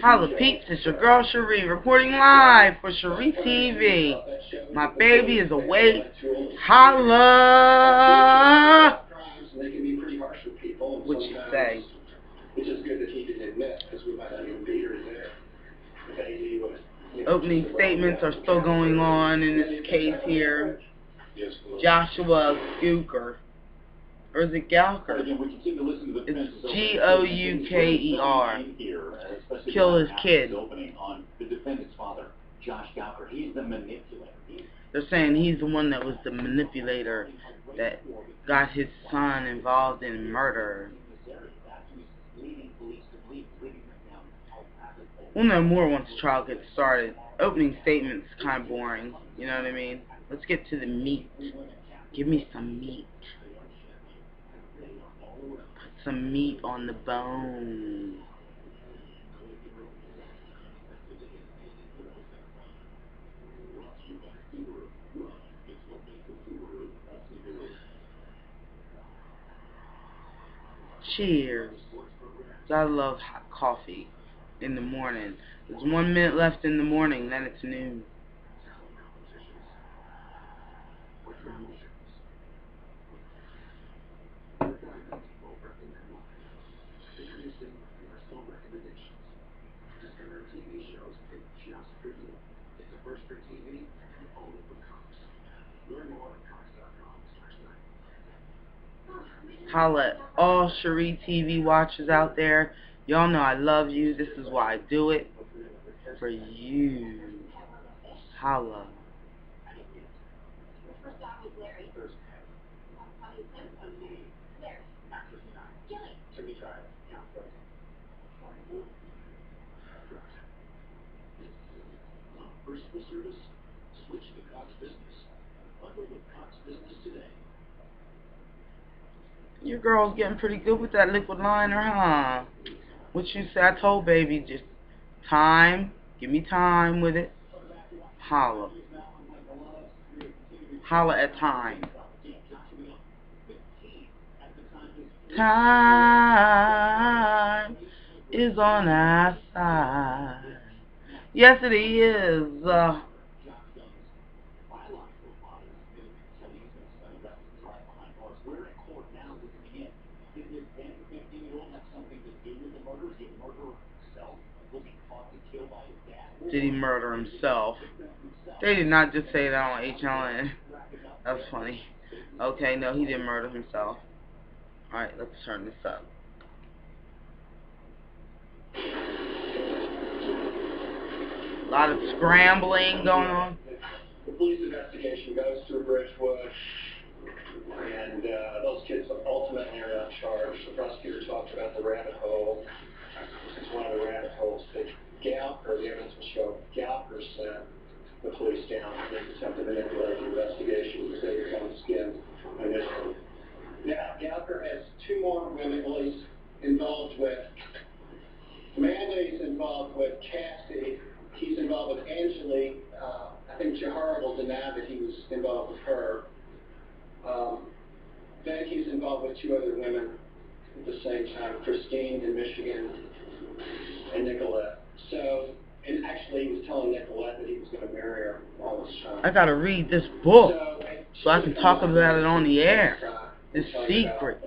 Holla peeps, it's your girl Schree reporting live for SchreeTV. My baby is awake. Holla! What you say? It's just good that he didn't admit, because we might not even be here today. Opening statements are still going on in this case here. Joshua Gooker. Or is it Gouker? It's G-O-U-K-E-R. Kill his kid. They're saying he's the one that was the manipulator that got his son involved in murder. We'll know more once the trial gets started. Opening statement's kind of boring, you know what I mean? Let's get to the meat. Give me some meat. Put some meat on the bone. Cheers. I love hot coffee in the morning. There's 1 minute left in the morning, then it's noon. Holla at all SchreeTV watchers out there. Y'all know I love you. This is why I do it. For you. Holla. Your girl's getting pretty good with that liquid liner, huh? What you say? I told baby, just time. Give me time with it. Holla. Holla at time. Time is on our side. Yes, it is. Did he murder himself? They did not just say that on HLN. That's funny. Okay, no, he didn't murder himself. Alright, let's turn this up. A lot of scrambling going on. The police investigation goes through Bridgewood, and those kids ultimately are not charged. The prosecutor talked about the rabbit hole. It's one of the rabbit holes that Gouker, the evidence will show, Gouker sent the police down to attempt to manipulate the investigation because they were kind of skinned initially. Now, Gouker has 2 more women police involved with. Amanda is involved with Cassie. He's involved with Angelique. I think Jahara will deny that he was involved with her. Then he's involved with 2 other women at the same time, Christine in Michigan and Nicolette. So, and actually he was telling Nicolette that he was going to marry her all this time. I gotta read this book so I can talk about it on the air. It's secret.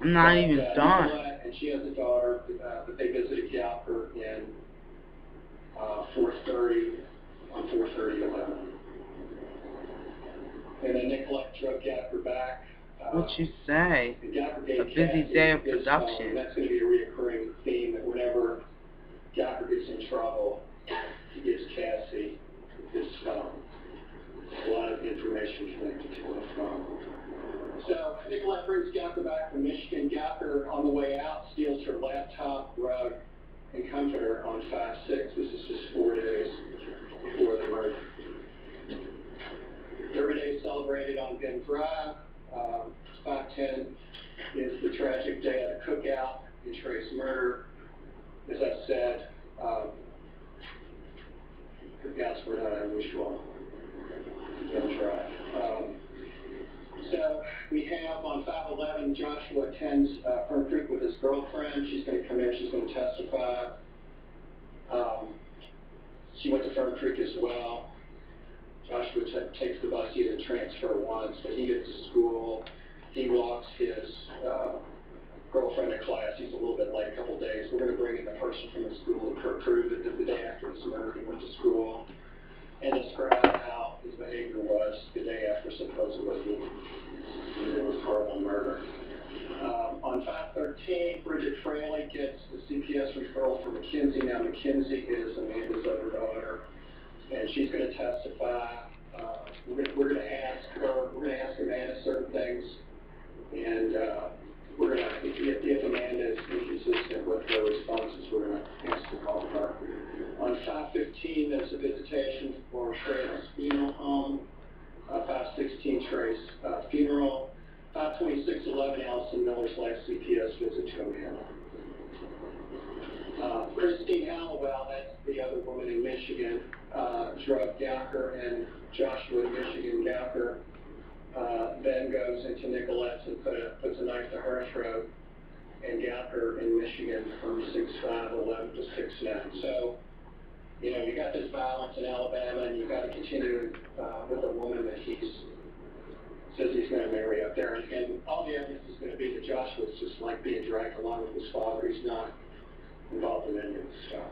I'm not even done. And she has a daughter that they visited Gouker in 4:30 on 4/30/11. And then Nicolette drove Gouker back. What you say? A busy day of production. That's going to be a reoccurring theme that whenever Gouker gets in trouble, he gives Cassie his phone. A lot of information connected to her phone. So Nicolette brings Gouker back from Michigan. Gouker, on the way out, steals her laptop, rug, and comforter on 5/6. This is just 4 days before the murder. Every day celebrated on Ben Drive. 5/10 is the tragic day of the cookout in Trey's murder. As I said, cookouts were not unusual. Ben Drive. So we have on 5/11, Joshua attends Fern Creek with his girlfriend. She's going to come in. She's going to testify. She went to Fern Creek as well. Joshua takes the bus. He didn't transfer once, but he gets to school. He walks his girlfriend to class. He's a little bit late, a couple days. We're going to bring in the person from the school to prove that the day after this murder he went to school and describe how his behavior was the day after supposedly it was horrible murder. On 5/13, Bridget Fraley gets the CPS referral for McKenzie. Now McKenzie is Amanda's other daughter, and she's going to testify. We're going to ask Amanda certain things, and we're going to, if Amanda is inconsistent with her responses, we're going to ask to call her. On 5/15, there's a visitation for Trey's funeral home. 5/16, Trey's funeral. 5/26/11, Allison Miller's last CPS visit to Amanda. Christine Hallowell, that's the other woman in Michigan, drug Gowker and Joshua in Michigan. Gowker then goes into Nicolette's and puts a knife to her throat, and Gowker in Michigan from 6/5/11 to 6/9. So, you know, you got this violence in Alabama, and you got to continue with a woman that says he's going to marry up there, and all the evidence is going to be that Joshua's just like being dragged along with his father. He's not involved in any of this stuff.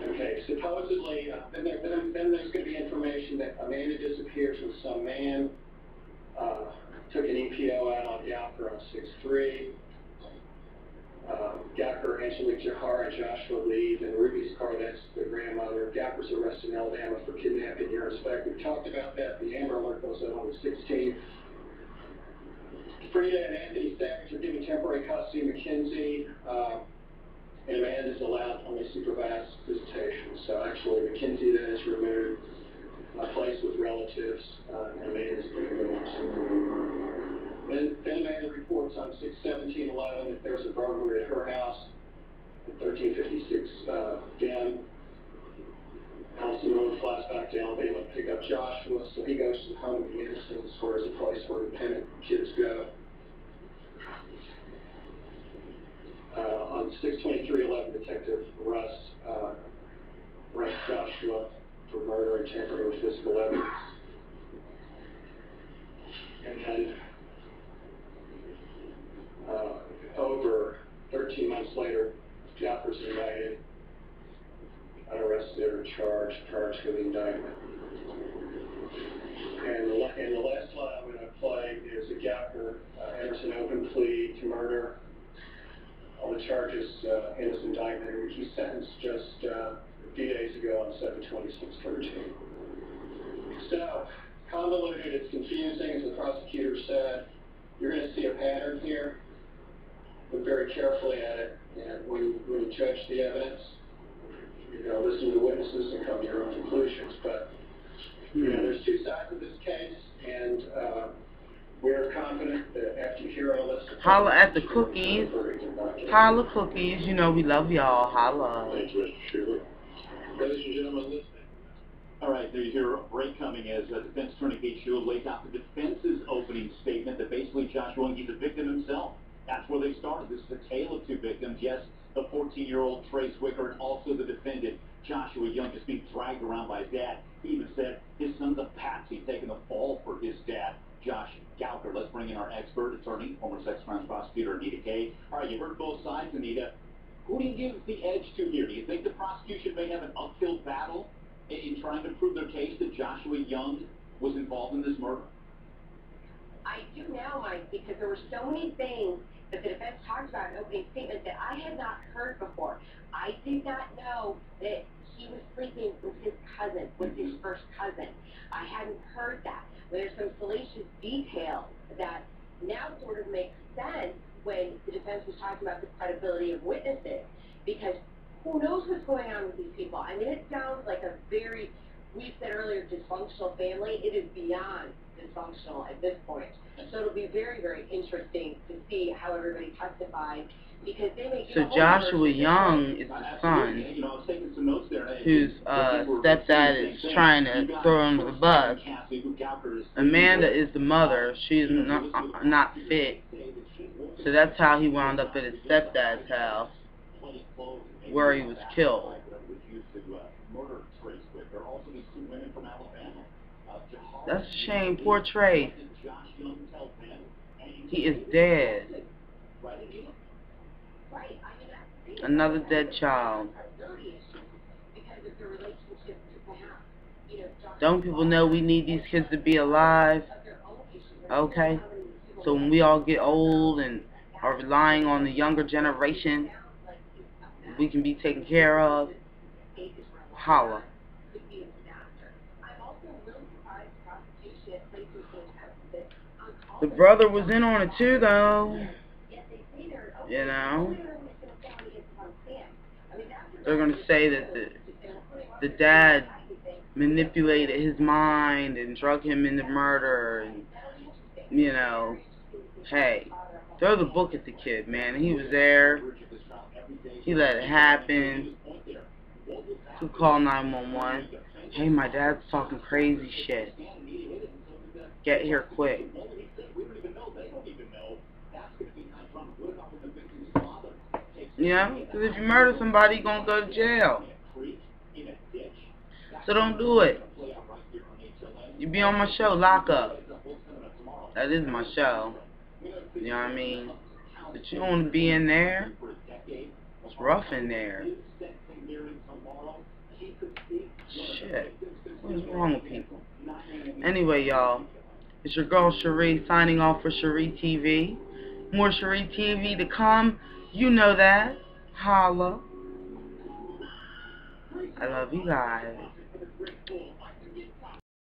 Okay, supposedly, then there's going to be information that Amanda disappears with some man, took an EPO out on Gowker on 6/3. Gowker, Angelique Jahar, and Joshua leave in Ruby's car. That's the grandmother. Gowker's arrested in Alabama for kidnapping. You're inspector. We talked about that. The Amber Alert goes out on the 16th. Frida and Anthony Savage are given temporary custody of McKenzie, and Amanda is allowed only supervised visitation. So actually, McKenzie then is removed, placed with relatives, and Amanda is removed. Then Amanda reports on 6/17/11 that there's a burglary at her house at 1356 Dem. Allison Miller flies back to Alabama to pick up Joshua, so he goes to the home of the innocents, where is a place where dependent kids go. On 6/23/11, Detective Russ arrests Joshua for murder and tampering with physical evidence. And then over 13 months later, Gowker's indicted, unarrested or charged with indictment. And the last slide I'm going to play is a Gowker enters an open plea to murder. All the charges in his indictment, and he's sentenced just a few days ago on 7/26/13. So, convoluted, it's confusing, as the prosecutor said. You're going to see a pattern here. Look very carefully at it, and when you judge the evidence, you know, listen to the witnesses and come to your own conclusions. But you know, there's two sides of this case, and we're confident that after you hear all this, holla at the cookies. Holla cookies. You know we love y'all. Holla. Thank you, Mr. Shirley. Ladies and gentlemen, listening. All right, there you hear a break coming as defense attorney Pete Shule lays out the defense's opening statement that basically Joshua Young, he's a victim himself. That's where they started. This is a tale of two victims. Yes, the 14-year-old Trace Wicker and also the defendant, Joshua Young, just being dragged around by his dad. He even said his son's a patsy, taking the fall for his dad, Josh Gowker. Let's bring in our expert attorney, former sex crimes prosecutor Anita Kay. All right, you've heard both sides, Anita. Who do you give the edge to here? Do you think the prosecution may have an uphill battle in trying to prove their case that Joshua Young was involved in this murder? I do now, Mike, because there were so many things that the defense talked about in opening statement that I had not heard before. I did not know that he was sleeping with his cousin, with his first cousin. I hadn't heard that. There's some salacious detail that now sort of makes sense when the defense was talking about the credibility of witnesses, because who knows what's going on with these people? I mean, it sounds like a very, we said earlier, dysfunctional family. It is beyond dysfunctional at this point. So it'll be very, very interesting to see how everybody testifies, because they may give So Joshua Young is the son whose stepdad is trying to throw him under the bus. Amanda is the mother. She's not fit. So that's how he wound up at his stepdad's house, where he was killed. used to murder Trace with. There are also these two women from Alabama. That's a shame. Poor Trace. He is dead. Another dead child. Don't people know we need these kids to be alive? Okay? So when we all get old and are relying on the younger generation, we can be taken care of. Holla. The brother was in on it too, though. You know? They're going to say that the dad manipulated his mind and drug him into murder. And, you know, hey, throw the book at the kid, man. He was there. He let it happen. To call 911. Hey, my dad's talking crazy shit. Get here quick. Yeah, because if you murder somebody, you're going to go to jail. So don't do it. You be on my show, Lock Up. That is my show. You know what I mean? But you don't want to be in there. It's rough in there. Shit. What is wrong with people? Anyway, y'all, it's your girl Schree signing off for SchreeTV. More SchreeTV to come. You know that. Holla. I love you guys.